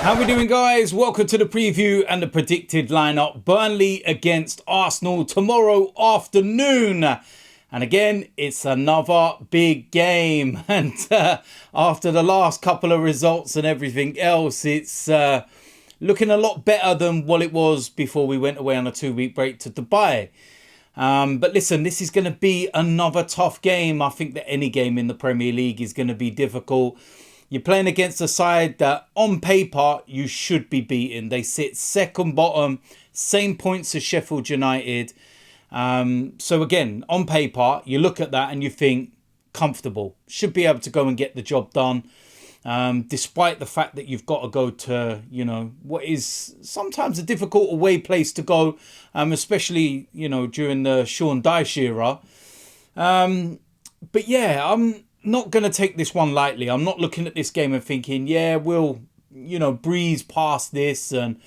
How we doing, guys? Welcome to the preview and the predicted lineup. Burnley against Arsenal tomorrow afternoon. And again, it's another big game. And after the last couple of results and everything else, it's looking a lot better than what it was before we went away on a 2-week break to Dubai. But listen, this is going to be another tough game. I think that any game in the Premier League is going to be difficult. You're playing against a side that on paper you should be beating. They sit second bottom, same points as Sheffield United. So again, on paper, you look at that and you think comfortable. Should be able to go and get the job done. Despite the fact that you've got to go to, what is sometimes a difficult away place to go, especially, during the Sean Dyche era. But yeah, I'm not going to take this one lightly. I'm not looking at this game and thinking, yeah, we'll, breeze past this. And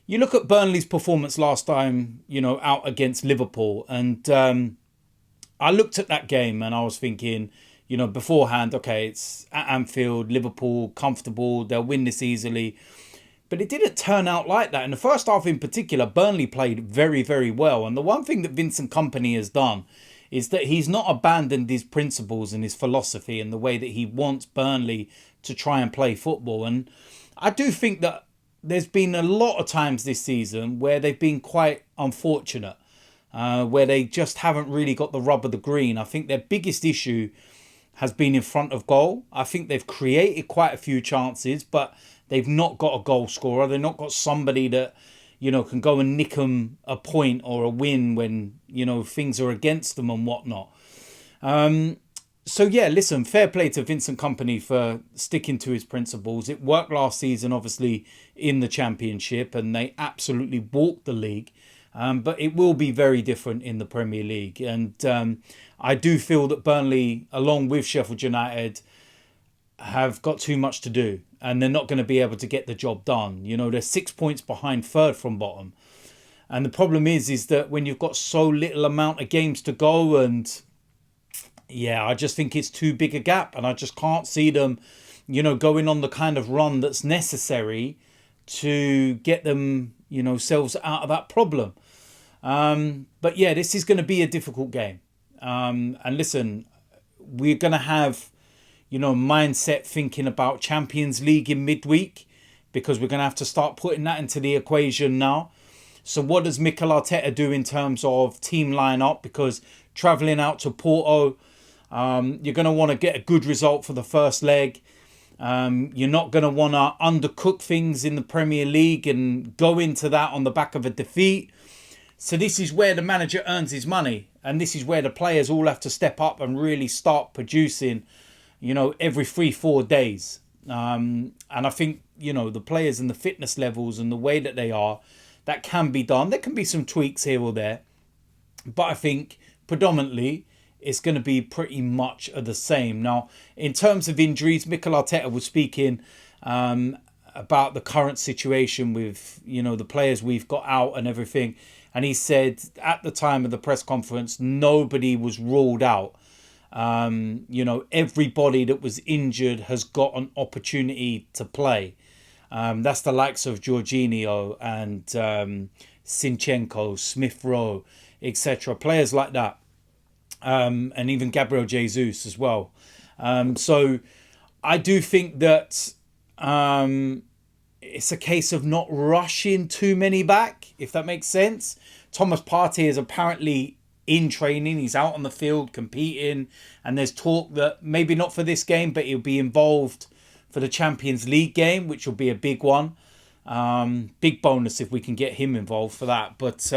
you look at Burnley's performance last time, out against Liverpool. And I looked at that game and I was thinking, beforehand, okay, it's at Anfield, Liverpool, comfortable, they'll win this easily. But it didn't turn out like that. In the first half in particular, Burnley played very, very well. And the one thing that Vincent Kompany has done is that he's not abandoned his principles and his philosophy and the way that he wants Burnley to try and play football. And I do think that there's been a lot of times this season where they've been quite unfortunate, where they just haven't really got the rub of the green. I think their biggest issue has been in front of goal. I think they've created quite a few chances, but they've not got a goal scorer. They've not got somebody that can go and nick them a point or a win when, things are against them and whatnot. So, yeah, listen, fair play to Vincent Kompany for sticking to his principles. It worked last season, obviously, in the Championship, and they absolutely walked the league. But it will be very different in the Premier League. And I do feel that Burnley, along with Sheffield United, have got too much to do. And they're not going to be able to get the job done. They're 6 points behind third from bottom. And the problem is that when you've got so little amount of games to go, and yeah, I just think it's too big a gap. And I just can't see them, going on the kind of run that's necessary to get them, selves out of that problem. But yeah, this is going to be a difficult game. And listen, we're going to have, mindset thinking about Champions League in midweek, because we're going to have to start putting that into the equation now. So what does Mikel Arteta do in terms of team lineup? Because travelling out to Porto, you're going to want to get a good result for the first leg. You're not going to want to undercook things in the Premier League and go into that on the back of a defeat. So this is where the manager earns his money. And this is where the players all have to step up and really start producing, every 3-4 days. And I think, the players and the fitness levels and the way that they are, that can be done. There can be some tweaks here or there. But I think predominantly it's going to be pretty much the same. Now, in terms of injuries, Mikel Arteta was speaking about the current situation with, the players we've got out and everything. And he said at the time of the press conference, nobody was ruled out. Everybody that was injured has got an opportunity to play. That's the likes of Jorginho and Zinchenko, Smith Rowe, etc. Players like that. And even Gabriel Jesus as well. So I do think that it's a case of not rushing too many back, if that makes sense. Thomas Partey is apparently in training. He's out on the field competing. And there's talk that maybe not for this game, but he'll be involved for the Champions League game, which will be a big one. Big bonus if we can get him involved for that. But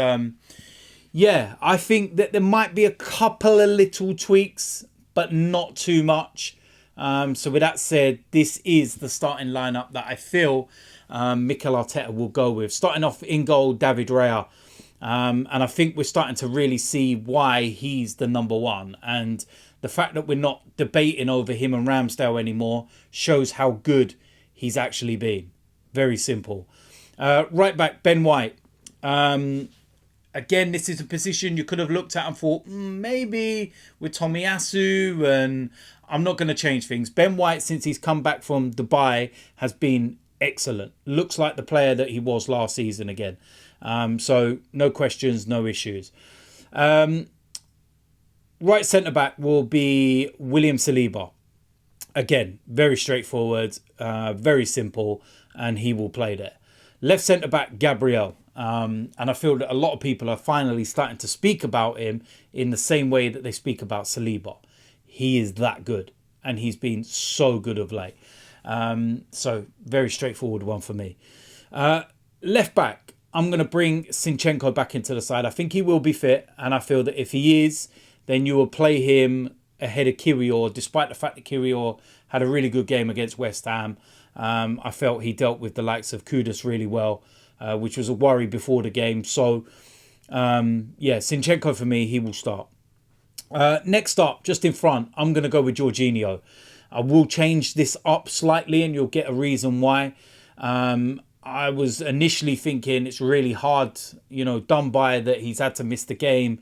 yeah, I think that there might be a couple of little tweaks, but not too much. So with that said, this is the starting lineup that I feel Mikel Arteta will go with. Starting off in goal, David Raya. And I think we're starting to really see why he's the number one. And the fact that we're not debating over him and Ramsdale anymore shows how good he's actually been. Very simple. Right back, Ben White. Again, this is a position you could have looked at and thought, maybe with Tomiyasu, and I'm not going to change things. Ben White, since he's come back from Dubai, has been excellent. Looks like the player that he was last season again. So no questions, no issues. Right centre back will be William Saliba. Again, very straightforward, very simple, and he will play there. Left centre back, Gabriel. And I feel that a lot of people are finally starting to speak about him in the same way that they speak about Saliba. He is that good, and he's been so good of late. So very straightforward one for me. Left back, I'm going to bring Zinchenko back into the side. I think he will be fit, and I feel that if he is, then you will play him ahead of Kiwior, despite the fact that Kiwior had a really good game against West Ham. I felt he dealt with the likes of Kudus really well, which was a worry before the game. So, yeah, Zinchenko for me, he will start. Next up, just in front, I'm going to go with Jorginho. I will change this up slightly and you'll get a reason why. I was initially thinking it's really hard, done by that he's had to miss the game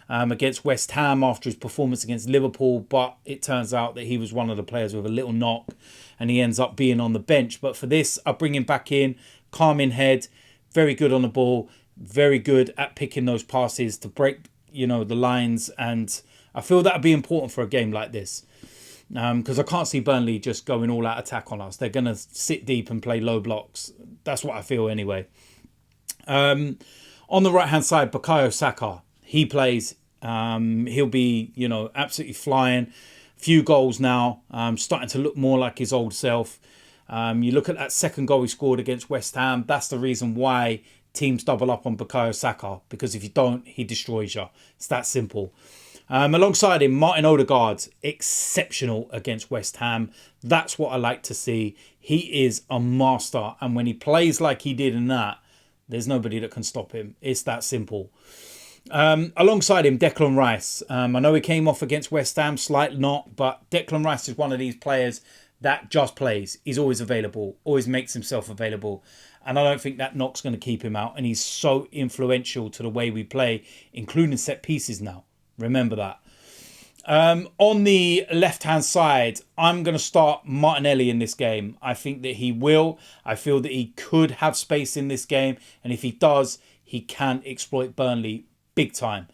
against West Ham after his performance against Liverpool. But it turns out that he was one of the players with a little knock and he ends up being on the bench. But for this, I bring him back in, calm in head, very good on the ball, very good at picking those passes to break, the lines. And I feel that would be important for a game like this. Because I can't see Burnley just going all out attack on us. They're going to sit deep and play low blocks. That's what I feel anyway. On the right-hand side, Bukayo Saka. He plays. He'll be, absolutely flying. Few goals now. Starting to look more like his old self. You look at that second goal he scored against West Ham. That's the reason why teams double up on Bukayo Saka. Because if you don't, he destroys you. It's that simple. Alongside him, Martin Odegaard, exceptional against West Ham. That's what I like to see. He is a master. And when he plays like he did in that, there's nobody that can stop him. It's that simple. Alongside him, Declan Rice. I know he came off against West Ham, slight knock, but Declan Rice is one of these players that just plays. He's always available, always makes himself available. And I don't think that knock's going to keep him out. And he's so influential to the way we play, including set pieces now. Remember that. On the left-hand side, I'm going to start Martinelli in this game. I think that he will. I feel that he could have space in this game. And if he does, he can exploit Burnley big time.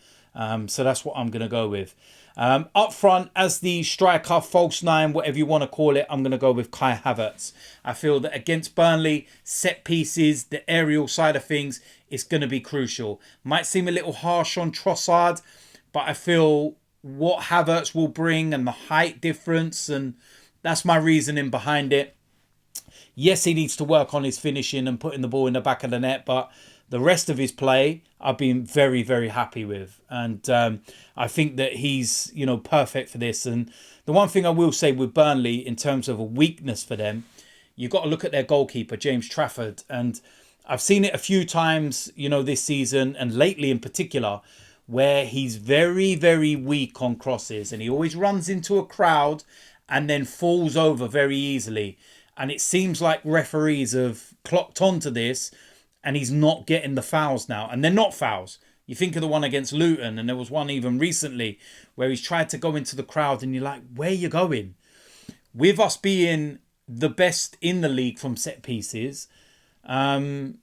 So that's what I'm going to go with. Up front, as the striker, false nine, whatever you want to call it, I'm going to go with Kai Havertz. I feel that against Burnley, set pieces, the aerial side of things, it's going to be crucial. Might seem a little harsh on Trossard, but I feel what Havertz will bring and the height difference, and that's my reasoning behind it. Yes, he needs to work on his finishing and putting the ball in the back of the net, but the rest of his play, I've been very, very happy with. And I think that he's, perfect for this. And the one thing I will say with Burnley, in terms of a weakness for them, you've got to look at their goalkeeper, James Trafford. And I've seen it a few times, this season and lately in particular, where he's very, very weak on crosses and he always runs into a crowd and then falls over very easily. And it seems like referees have clocked onto this and he's not getting the fouls now. And they're not fouls. You think of the one against Luton, and there was one even recently where he's tried to go into the crowd and you're like, where are you going? With us being the best in the league from set pieces, I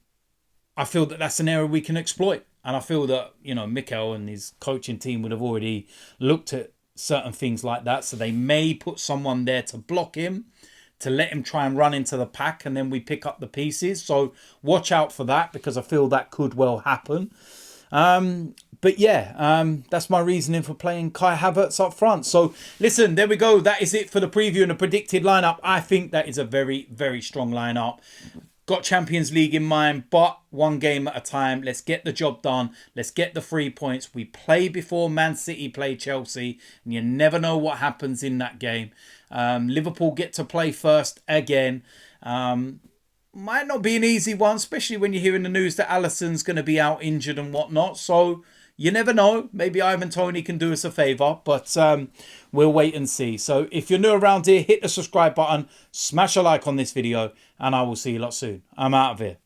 feel that that's an area we can exploit. And I feel that, Mikel and his coaching team would have already looked at certain things like that. So they may put someone there to block him, to let him try and run into the pack, and then we pick up the pieces. So watch out for that, because I feel that could well happen. But yeah, that's my reasoning for playing Kai Havertz up front. So listen, there we go. That is it for the preview and the predicted lineup. I think that is a very, very strong lineup. Got Champions League in mind, but one game at a time. Let's get the job done. Let's get the 3 points. We play before Man City play Chelsea, and you never know what happens in that game. Liverpool get to play first again. Might not be an easy one, especially when you hear in the news that Alisson's going to be out injured and whatnot. So you never know. Maybe Ivan Toney can do us a favour, but we'll wait and see. So if you're new around here, hit the subscribe button, smash a like on this video, and I will see you lot soon. I'm out of here.